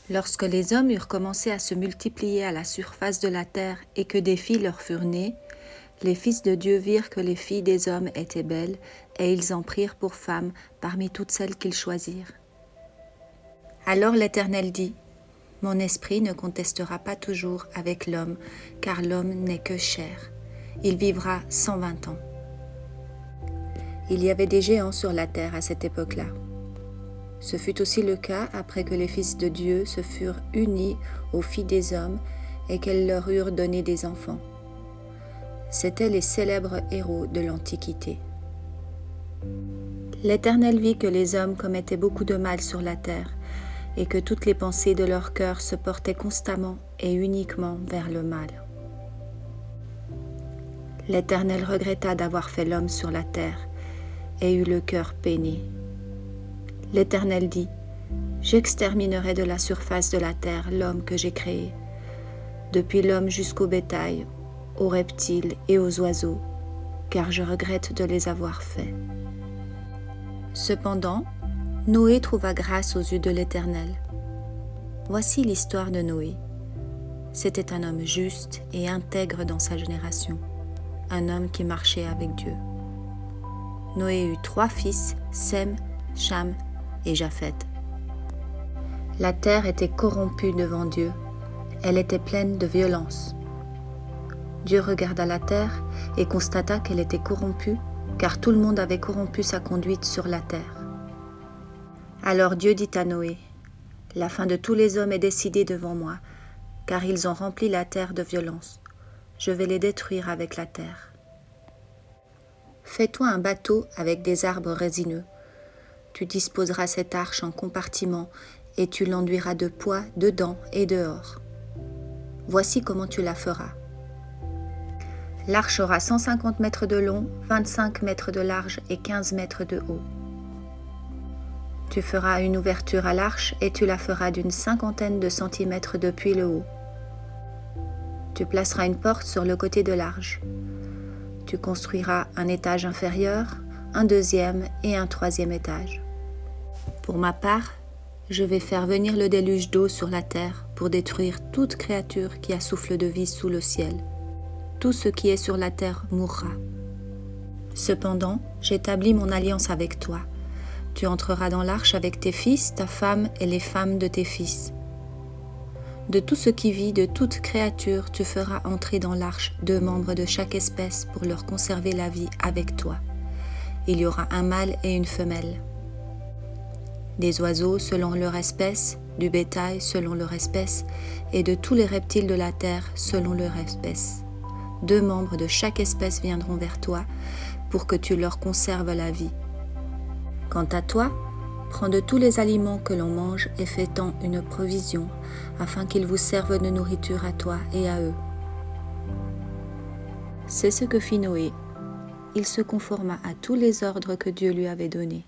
Lorsque les hommes eurent commencé à se multiplier à la surface de la terre et que des filles leur furent nées, les fils de Dieu virent que les filles des hommes étaient belles, et ils en prirent pour femmes parmi toutes celles qu'ils choisirent. Alors l'Éternel dit : Mon esprit ne contestera pas toujours avec l'homme, car l'homme n'est que chair. Il vivra 120 ans. Il y avait des géants sur la terre à cette époque-là. Ce fut aussi le cas après que les fils de Dieu se furent unis aux filles des hommes et qu'elles leur eurent donné des enfants. C'étaient les célèbres héros de l'Antiquité. L'Éternel vit que les hommes commettaient beaucoup de mal sur la terre et que toutes les pensées de leur cœur se portaient constamment et uniquement vers le mal. L'Éternel regretta d'avoir fait l'homme sur la terre et eut le cœur peiné. L'Éternel dit : J'exterminerai de la surface de la terre l'homme que j'ai créé, depuis l'homme jusqu'au bétail, aux reptiles et aux oiseaux, car je regrette de les avoir faits. Cependant, Noé trouva grâce aux yeux de l'Éternel. Voici l'histoire de Noé. C'était un homme juste et intègre dans sa génération, un homme qui marchait avec Dieu. Noé eut 3 fils, Sem, Cham et Japheth. La terre était corrompue devant Dieu, elle était pleine de violence. Dieu regarda la terre et constata qu'elle était corrompue, car tout le monde avait corrompu sa conduite sur la terre. Alors Dieu dit à Noé : La fin de tous les hommes est décidée devant moi, car ils ont rempli la terre de violence. Je vais les détruire avec la terre. Fais-toi un bateau avec des arbres résineux. Tu disposeras cette arche en compartiments et tu l'enduiras de pois dedans et dehors. Voici comment tu la feras. L'arche aura 150 mètres de long, 25 mètres de large et 15 mètres de haut. Tu feras une ouverture à l'arche et tu la feras d'une 50aine de centimètres depuis le haut. Tu placeras une porte sur le côté de l'arche. Tu construiras un étage inférieur, un 2e et un 3e étage. Pour ma part, je vais faire venir le déluge d'eau sur la terre pour détruire toute créature qui a souffle de vie sous le ciel. Tout ce qui est sur la terre mourra. Cependant, j'établis mon alliance avec toi. Tu entreras dans l'arche avec tes fils, ta femme et les femmes de tes fils. De tout ce qui vit, de toute créature, tu feras entrer dans l'arche 2 membres de chaque espèce pour leur conserver la vie avec toi. Il y aura un mâle et une femelle. Des oiseaux selon leur espèce, du bétail selon leur espèce, et de tous les reptiles de la terre selon leur espèce. 2 membres de chaque espèce viendront vers toi pour que tu leur conserves la vie. Quant à toi, prends de tous les aliments que l'on mange et fais-en une provision, afin qu'ils vous servent de nourriture à toi et à eux. C'est ce que fit Noé. Il se conforma à tous les ordres que Dieu lui avait donnés.